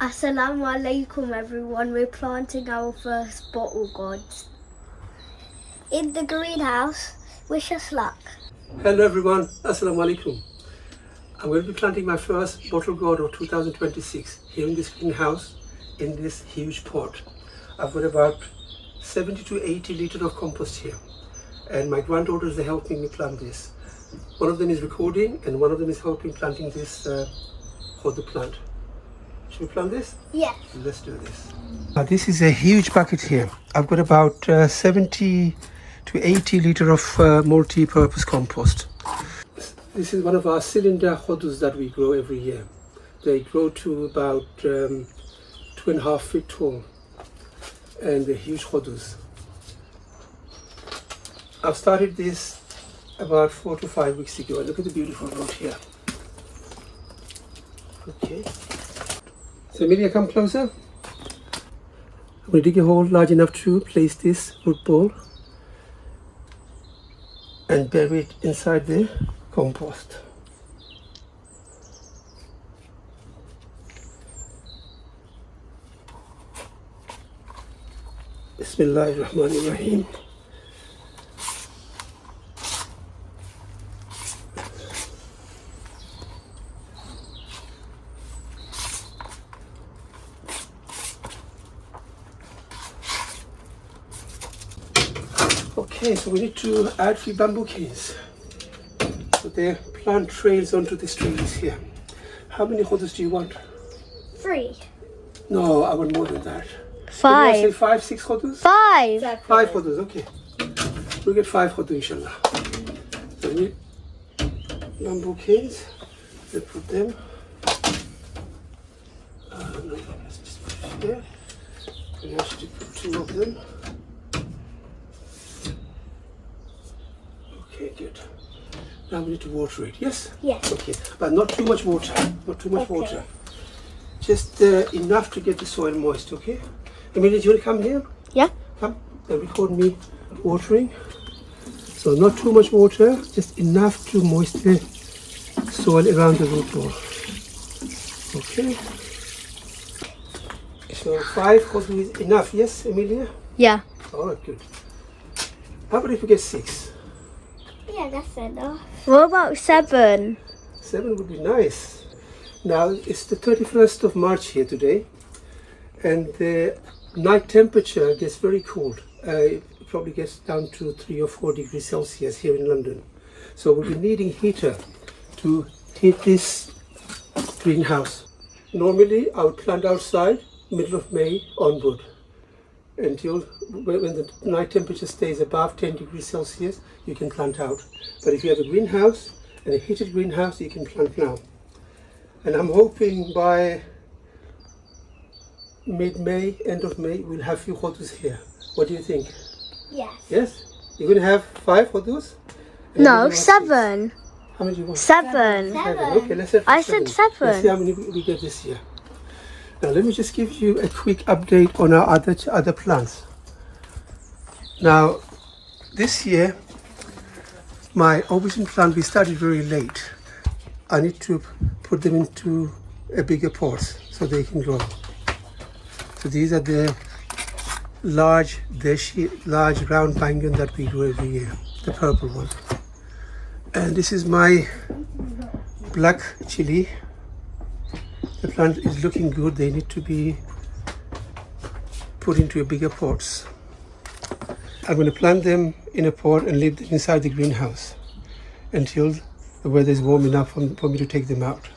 Assalamu alaikum everyone, we're planting our first bottle gourds. In the greenhouse, wish us luck. Hello everyone, Assalamu alaikum. I'm going to be planting my first bottle gourd of 2026 here in this greenhouse in this huge pot. I've got about 70 to 80 litres of compost here, and my granddaughters are helping me plant this. One of them is recording and one of them is helping planting this for the plant. Should we plant this? Yes. Let's do this. Now this is a huge bucket here. I've got about 70 to 80 litre of multi-purpose compost. This is one of our cylinder hodus that we grow every year. They grow to about 2.5 feet tall, and they're huge hodus. I've started this about 4 to 5 weeks ago. Look at the beautiful root here. Okay. So Amelia, come closer. I'm going to dig a hole large enough to place this root ball and bury it inside the compost. Bismillahirrahmanirrahim. Okay, so we need to add 3 bamboo canes. So they plant trails onto these trees here. How many hodus do you want? 3. No, I want more than that. 5. Did I say 5, 6 hodus? 5. 5 hodus, okay. We'll get 5 hodus, inshallah. So we need bamboo canes. Let's put them. No, let's just put it here. We actually put 2 of them. Okay, good. Now we need to water it, yes? Yes. Okay, but not too much water, not too much water. Just enough to get the soil moist, okay? Amelia, do you want to come here? Yeah. Come and record me watering. So not too much water, just enough to moist the soil around the root ball. Okay. So 5 hodus is enough, yes, Amelia? Yeah. All right, good. How about if we get 6? Yeah, that's enough. What about 7? 7 would be nice. Now it's the 31st of March here today, and the night temperature gets very cold. It probably gets down to 3 or 4 degrees Celsius here in London. So we'll be needing heater to heat this greenhouse. Normally I would plant outside middle of May onward until when the night temperature stays above 10 degrees Celsius, you can plant out. But if you have a greenhouse and a heated greenhouse, you can plant now. And I'm hoping by mid-May, end of May, we'll have few hodus here. What do you think? Yes. Yes? You're going to have 5 hodus? No, 7. How many do you want? 7. Okay, let's have I said 7. Let's see how many we get this year. Now let me just give you a quick update on our other plants. Now this year my aubergine plant, we started very late. I need to put them into a bigger pot so they can grow. So these are the large round Bagan that we do every year, the purple one. And this is my black chili. The plant is looking good. They need to be put into a bigger pots. I'm going to plant them in a pot and leave them inside the greenhouse until the weather is warm enough for me to take them out.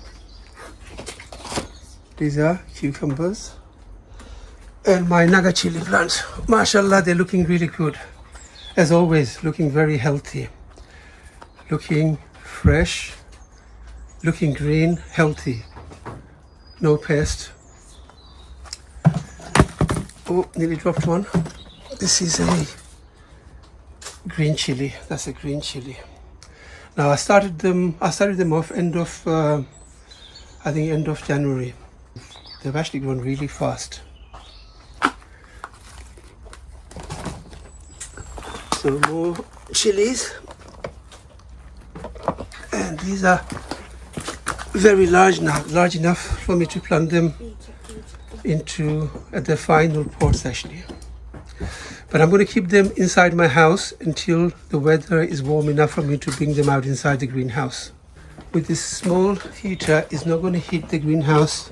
These are cucumbers and my naga chili plants. Mashallah, they're looking really good. As always, looking very healthy, looking fresh, looking green, healthy. No pest. Oh, nearly dropped one. This is a green chili. That's a green chili. Now I started them off end of I think end of January. They've actually grown really fast. So more chilies, and these are very large now, large enough for me to plant them into the final pots actually. But I'm going to keep them inside my house until the weather is warm enough for me to bring them out inside the greenhouse. With this small heater, it's not going to heat the greenhouse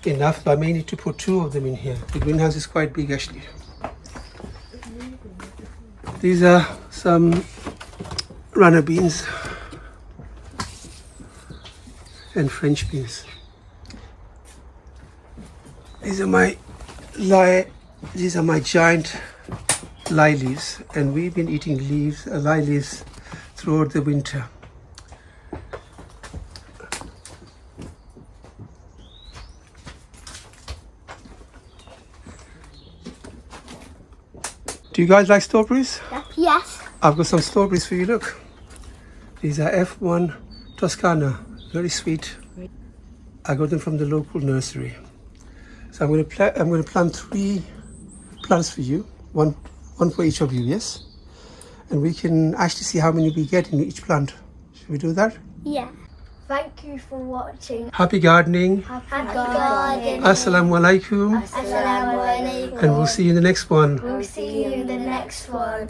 enough, but I may need to put 2 of them in here. The greenhouse is quite big actually. These are some runner beans and French beans. These are my giant lye leaves, and we've been eating lye leaves throughout the winter. Do you guys like strawberries? Yes. I've got some strawberries for you, look. These are F1 Toscana, very sweet. I got them from the local nursery. So I'm going to plant 3 plants for you, one for each of you, yes? And we can actually see how many we get in each plant. Should we do that? Yeah. Thank you for watching. Happy gardening. Happy gardening. Assalamu alaikum. Assalamu alaikum. And we'll see you in the next one. We'll see you in the next one.